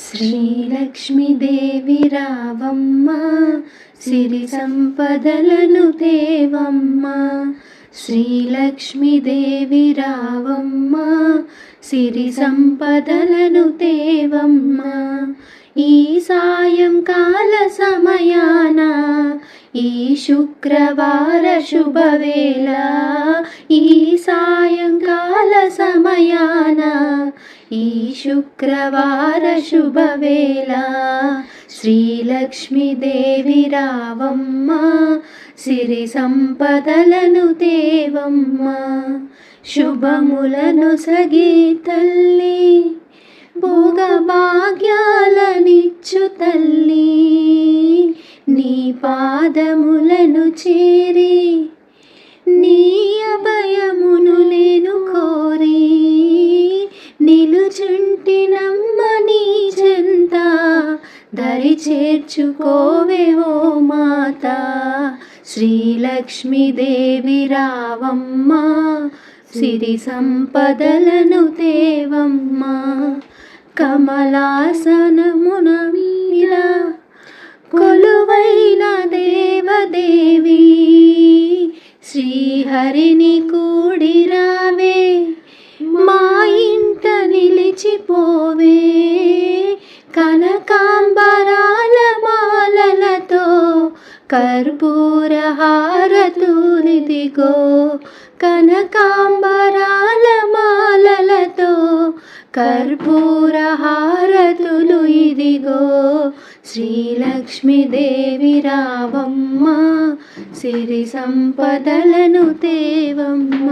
శ్రీలక్ష్మీదేవి రావమ్మ సిరి సంపదలను తేవమ్మ. శ్రీలక్ష్మీదేవి రావమ్మ సిరి సంపదలను తేవమ్మ. ఈ సాయంకాల సమయాన ఈ శుక్రవార శుభవేళ, ఈ సాయంకాల సమయాన ఈ శుక్రవార శుభవేళ, శ్రీలక్ష్మీదేవి రావమ్మ సిరి సంపదలను తేవమ్మ. శుభములను సగి తల్లి, భోగ భాగ్యాలనిచ్చు తల్లి, నీ పాదములను చేరి నీ అభయమును నేను కోరి నిలుచుంటినమ్మ నీ చెంత. దరి చేర్చుకోవే ఓ మాత, శ్రీలక్ష్మీదేవి రావమ్మ సిరి సంపదలను తేవమ్మ. కమలాసనమున మీద కొలువైన దేవదేవి, శ్రీహరిని కూడిరావే మా ఇంట నిలిచిపోవే. కనకాంబరాల మాలలతో కర్పూర హారతులిదిగో, కనకాంబరాల మాలలతో కర్పూర హారతులు ఇదిగో. శ్రీలక్ష్మీదేవి రావమ్మ సిరి సంపదలను తేవమ్మ.